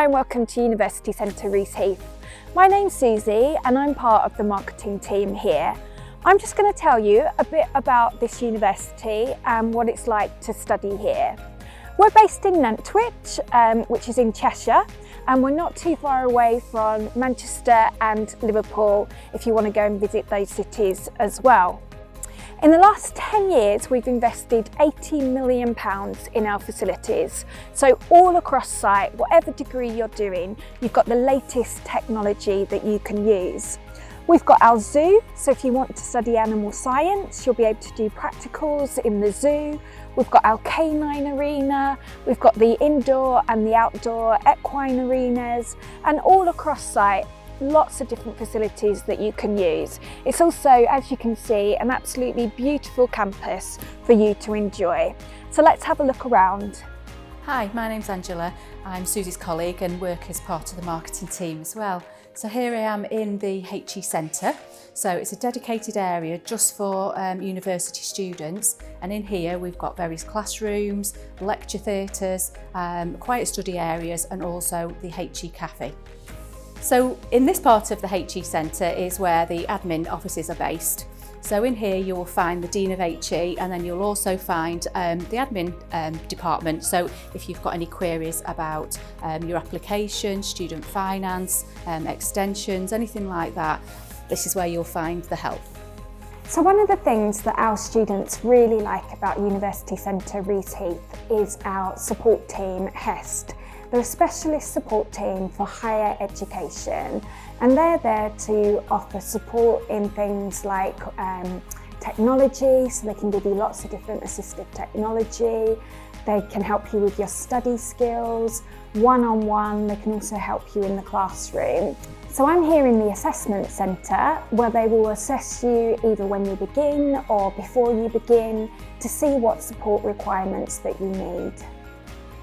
and welcome to University Centre Reaseheath. My name's Susie and I'm part of the marketing team here. I'm just going to tell you a bit about this university and what it's like to study here. We're based in Nantwich, which is in Cheshire, and we're not too far away from Manchester and Liverpool if you want to go and visit those cities as well. In the last 10 years, we've invested £80 million in our facilities. So all across site, whatever degree you're doing, you've got the latest technology that you can use. We've got our zoo, so if you want to study animal science, you'll be able to do practicals in the zoo. We've got our canine arena, we've got the indoor and the outdoor equine arenas, and all across site, lots of different facilities that you can use. It's also, as you can see, an absolutely beautiful campus for you to enjoy. So let's have a look around. Hi, my name's Angela. I'm Susie's colleague and work as part of the marketing team as well. So here I am in the HE Centre. So it's a dedicated area just for university students, and in here we've got various classrooms, lecture theatres, quiet study areas, and also the HE Cafe. So in this part of the HE Centre is where the admin offices are based. So in here you will find the Dean of HE, and then you'll also find the admin department. So if you've got any queries about your application, student finance, extensions, anything like that, this is where you'll find the help. So one of the things that our students really like about University Centre Reaseheath is our support team, HEST. They're a specialist support team for higher education, and they're there to offer support in things like technology, so they can give you lots of different assistive technology. They can help you with your study skills, one-on-one. They can also help you in the classroom. So I'm here in the assessment centre, where they will assess you either when you begin or before you begin to see what support requirements that you need.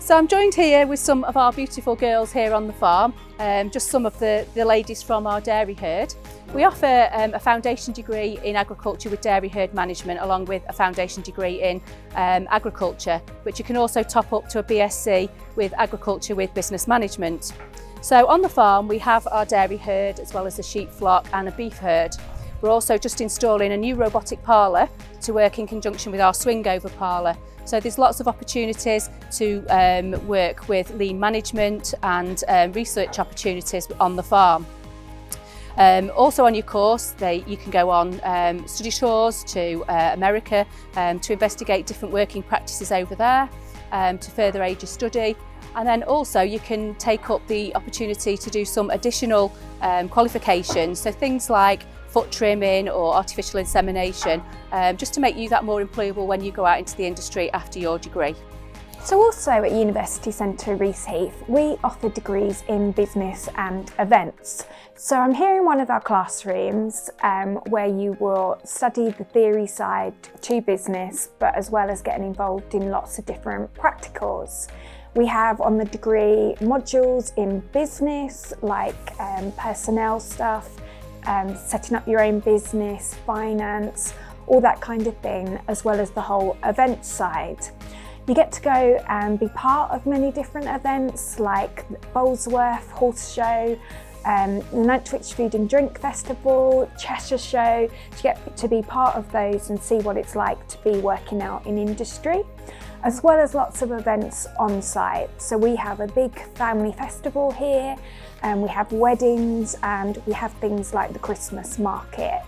So I'm joined here with some of our beautiful girls here on the farm, just some of the ladies from our dairy herd. We offer a foundation degree in agriculture with dairy herd management, along with a foundation degree in agriculture, which you can also top up to a BSc with agriculture with business management. So on the farm we have our dairy herd as well as a sheep flock and a beef herd. We're also just installing a new robotic parlour to work in conjunction with our swing over parlour. So there's lots of opportunities to work with lean management and research opportunities on the farm. Also on your course, you can go on study tours to America to investigate different working practices over there, to further aid your study. And then also you can take up the opportunity to do some additional qualifications, so things like foot trimming or artificial insemination, just to make you that more employable when you go out into the industry after your degree. So also at University Centre Reaseheath, we offer degrees in business and events. So I'm here in one of our classrooms where you will study the theory side to business, but as well as getting involved in lots of different practicals. We have on the degree modules in business, like personnel stuff, setting up your own business, finance, all that kind of thing, as well as the whole event side. You get to go and be part of many different events like Bolesworth Horse Show, the Nantwich Food and Drink Festival, Cheshire Show. You get to be part of those and see what it's like to be working out in industry, as well as lots of events on site. So we have a big family festival here, and we have weddings, and we have things like the Christmas market.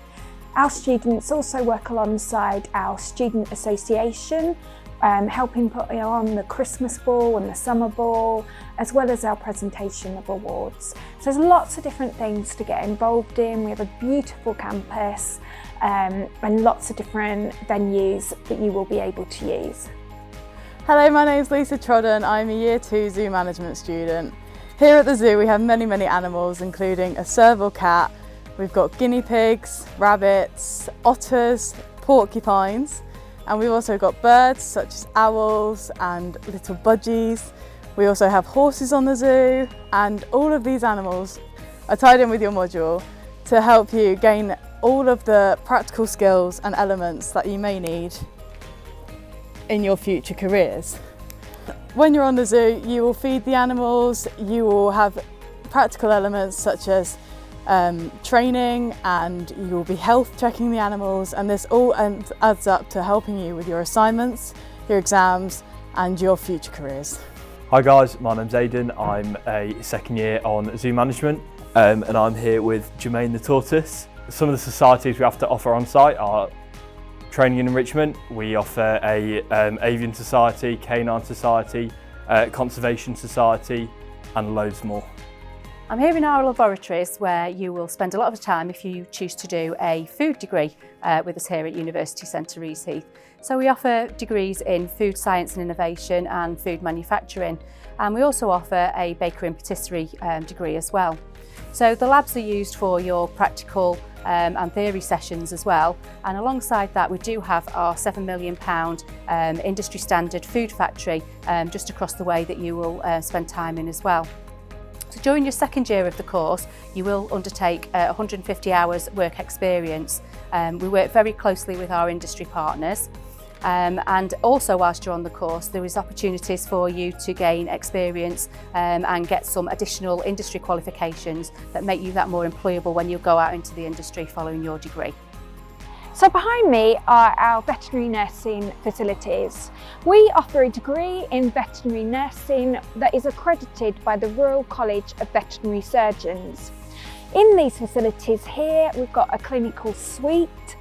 Our students also work alongside our student association, helping put on the Christmas ball and the summer ball, as well as our presentation of awards. So there's lots of different things to get involved in. We have a beautiful campus and lots of different venues that you will be able to use. Hello, my name's Lisa Trodden. I'm a Year 2 Zoo Management student. Here at the zoo we have many animals, including a serval cat. We've got guinea pigs, rabbits, otters, porcupines, and we've also got birds such as owls and little budgies. We also have horses on the zoo, and all of these animals are tied in with your module to help you gain all of the practical skills and elements that you may need in your future careers. When you're on the zoo, you will feed the animals, you will have practical elements such as training, and you will be health checking the animals, and this all adds up to helping you with your assignments, your exams and your future careers. Hi guys, my name's Aidan. I'm a second year on zoo management and I'm here with Jermaine the tortoise. Some of the societies we have to offer on site are training and enrichment. We offer a avian society, canine society, conservation society and loads more. I'm here in our laboratories where you will spend a lot of time if you choose to do a food degree with us here at University Centre Reaseheath. So we offer degrees in food science and innovation and food manufacturing, and we also offer a bakery and patisserie degree as well. So the labs are used for your practical and theory sessions as well, and alongside that we do have our £7 million industry standard food factory just across the way that you will spend time in as well. So during your second year of the course, you will undertake 150 hours work experience. We work very closely with our industry partners, and also whilst you're on the course, there is opportunities for you to gain experience and get some additional industry qualifications that make you that more employable when you go out into the industry following your degree. So behind me are our veterinary nursing facilities. We offer a degree in veterinary nursing that is accredited by the Royal College of Veterinary Surgeons. In these facilities here, we've got a clinical suite,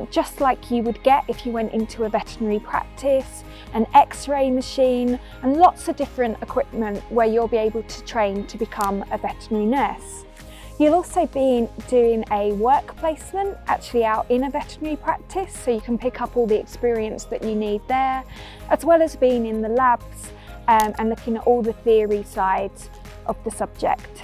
just like you would get if you went into a veterinary practice, an X-ray machine, and lots of different equipment where you'll be able to train to become a veterinary nurse. You'll also be doing a work placement actually out in a veterinary practice, so you can pick up all the experience that you need there, as well as being in the labs and looking at all the theory sides of the subject.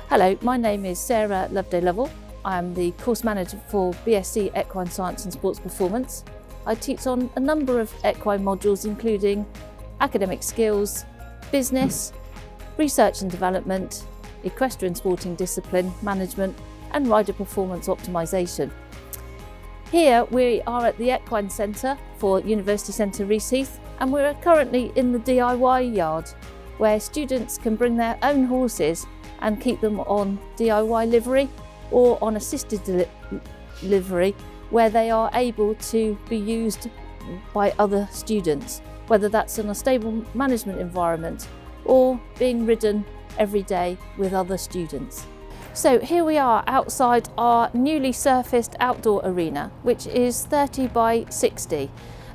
Hello, my name is Sarah Loveday-Lovell. I'm the course manager for BSc Equine Science and Sports Performance. I teach on a number of equine modules including academic skills, business, research and development, equestrian sporting discipline, management and rider performance optimisation. Here we are at the Equine Centre for University Centre Reaseheath, and we're currently in the DIY yard where students can bring their own horses and keep them on DIY livery or on assisted livery where they are able to be used by other students, whether that's in a stable management environment or being ridden every day with other students. So here we are outside our newly surfaced outdoor arena, which is 30 by 60,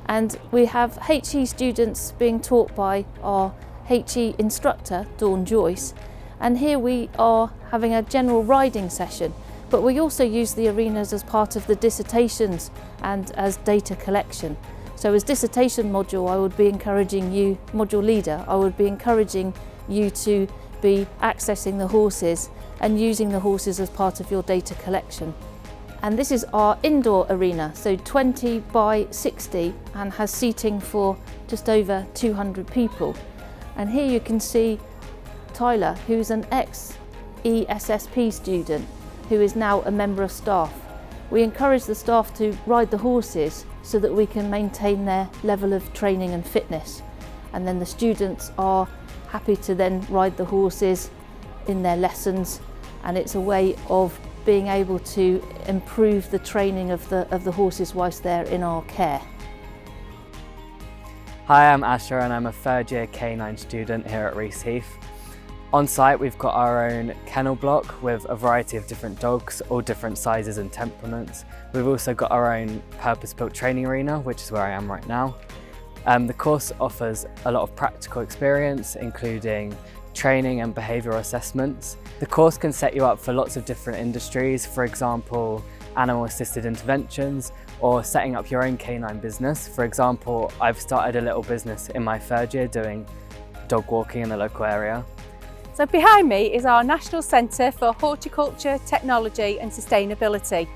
and we have HE students being taught by our HE instructor Dawn Joyce, and here we are having a general riding session, but we also use the arenas as part of the dissertations and as data collection. So as dissertation module, I would be encouraging you, module leader, I would be encouraging you to be accessing the horses and using the horses as part of your data collection. And this is our indoor arena, so 20 by 60, and has seating for just over 200 people. And here you can see Tyler, who's an ex-ESSP student who is now a member of staff. We encourage the staff to ride the horses so that we can maintain their level of training and fitness, and then the students are happy to then ride the horses in their lessons, and it's a way of being able to improve the training of the horses whilst they're in our care. Hi, I'm Asher and I'm a third year canine student here at Reaseheath. On site we've got our own kennel block with a variety of different dogs, all different sizes and temperaments. We've also got our own purpose-built training arena, which is where I am right now. The course offers a lot of practical experience, including training and behavioural assessments. The course can set you up for lots of different industries, for example, animal-assisted interventions or setting up your own canine business. For example, I've started a little business in my third year doing dog walking in the local area. So behind me is our National Centre for Horticulture, Technology and Sustainability.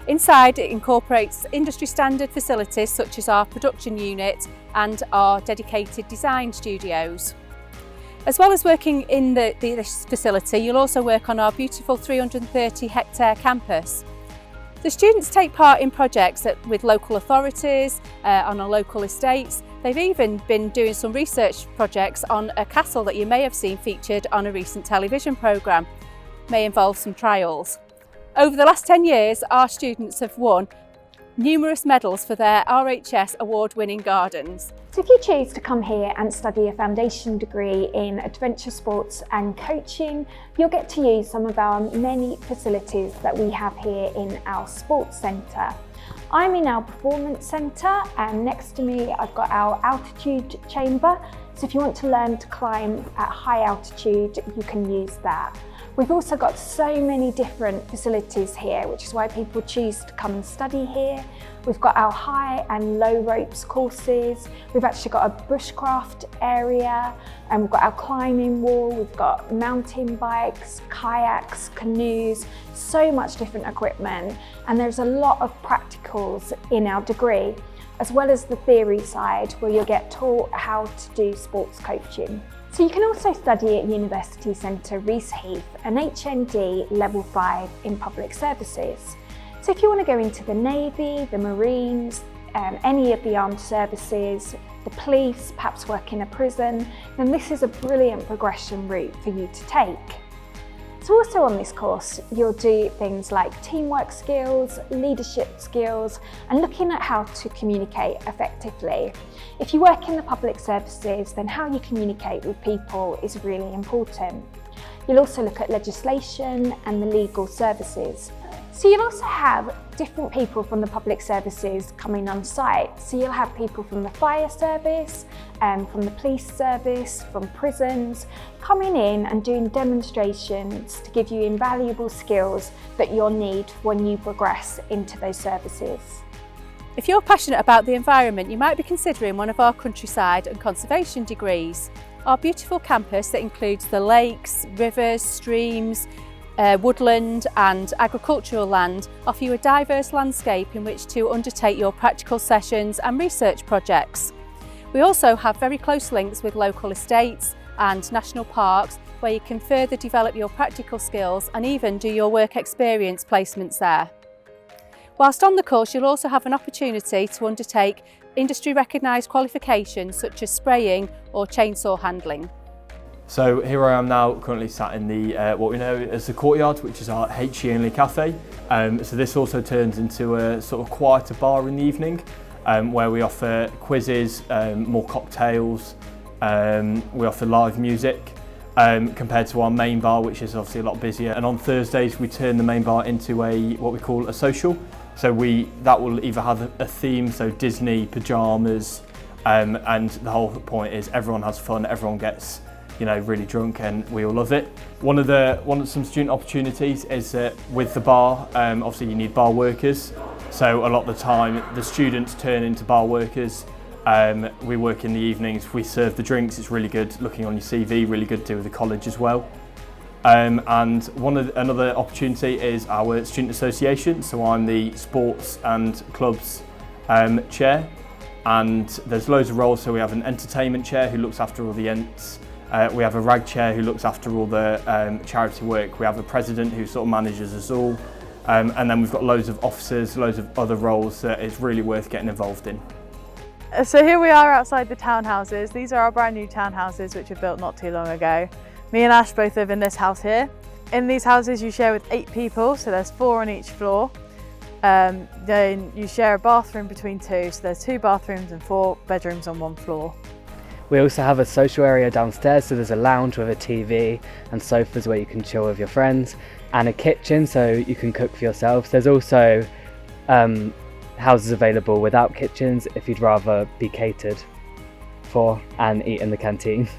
Inside, it incorporates industry standard facilities such as our production unit and our dedicated design studios. As well as working in this facility, you'll also work on our beautiful 330 hectare campus. The students take part in projects with local authorities, on our local estates. They've even been doing some research projects on a castle that you may have seen featured on a recent television programme. May involve some trials. Over the last 10 years, our students have won numerous medals for their RHS award-winning gardens. So if you choose to come here and study a foundation degree in adventure sports and coaching, you'll get to use some of our many facilities that we have here in our sports centre. I'm in our performance centre, and next to me I've got our altitude chamber. So if you want to learn to climb at high altitude, you can use that. We've also got so many different facilities here, which is why people choose to come and study here. We've got our high and low ropes courses. We've actually got a bushcraft area, and we've got our climbing wall. We've got mountain bikes, kayaks, canoes, so much different equipment. And there's a lot of practicals in our degree, as well as the theory side where you'll get taught how to do sports coaching. So you can also study at University Centre Reaseheath, an HND Level 5 in Public Services. So if you want to go into the Navy, the Marines, any of the armed services, the police, perhaps work in a prison, then this is a brilliant progression route for you to take. So also on this course, you'll do things like teamwork skills, leadership skills, and looking at how to communicate effectively. If you work in the public services, then how you communicate with people is really important. You'll also look at legislation and the legal services. So you'll also have different people from the public services coming on site. So you'll have people from the fire service, from the police service, from prisons, coming in and doing demonstrations to give you invaluable skills that you'll need when you progress into those services. If you're passionate about the environment, you might be considering one of our countryside and conservation degrees. Our beautiful campus that includes the lakes, rivers, streams, woodland and agricultural land offer you a diverse landscape in which to undertake your practical sessions and research projects. We also have very close links with local estates and national parks where you can further develop your practical skills and even do your work experience placements there. Whilst on the course, you'll also have an opportunity to undertake industry recognised qualifications such as spraying or chainsaw handling. So here I am now, currently sat in the what we know as the courtyard, which is our HE only cafe. So this also turns into a sort of quieter bar in the evening, where we offer quizzes, more cocktails, we offer live music, compared to our main bar, which is obviously a lot busier. And on Thursdays we turn the main bar into what we call a social. So that will either have a theme, so Disney, pyjamas, and the whole point is everyone has fun, everyone gets really drunk, and we all love it. One of some student opportunities is that with the bar, obviously you need bar workers. So a lot of the time the students turn into bar workers. We work in the evenings, we serve the drinks. It's really good looking on your CV, really good to do with the college as well. And another opportunity is our student association. So I'm the sports and clubs chair, and there's loads of roles. So we have an entertainment chair who looks after all the ents. We have a rag chair who looks after all the charity work. We have a president who sort of manages us all. And then we've got loads of officers, loads of other roles that it's really worth getting involved in. So here we are outside the townhouses. These are our brand new townhouses which were built not too long ago. Me and Ash both live in this house here. In these houses you share with 8 people, so there's 4 on each floor. Then you share a bathroom between 2, so there's 2 bathrooms and 4 bedrooms on 1 floor. We also have a social area downstairs, so there's a lounge with a TV and sofas where you can chill with your friends, and a kitchen so you can cook for yourselves. There's also houses available without kitchens if you'd rather be catered for and eat in the canteen.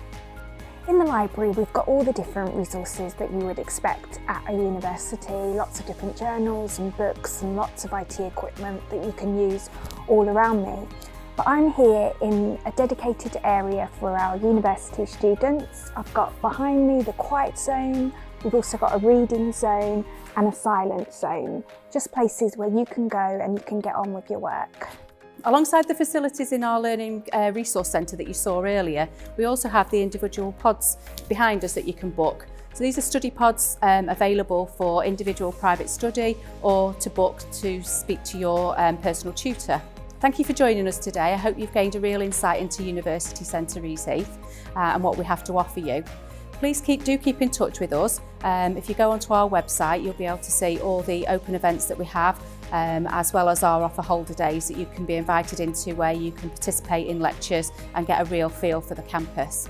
In the library, we've got all the different resources that you would expect at a university, lots of different journals and books and lots of IT equipment that you can use all around me. But I'm here in a dedicated area for our university students. I've got behind me the quiet zone, we've also got a reading zone and a silent zone, just places where you can go and you can get on with your work. Alongside the facilities in our Learning Resource Centre that you saw earlier, we also have the individual pods behind us that you can book. So these are study pods available for individual private study or to book to speak to your personal tutor. Thank you for joining us today. I hope you've gained a real insight into University Centre Reaseheath and what we have to offer you. Please do keep in touch with us. If you go onto our website, you'll be able to see all the open events that we have, as well as our offer holder days that you can be invited into, where you can participate in lectures and get a real feel for the campus.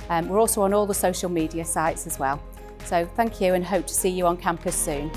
We're also on all the social media sites as well. So thank you, and hope to see you on campus soon.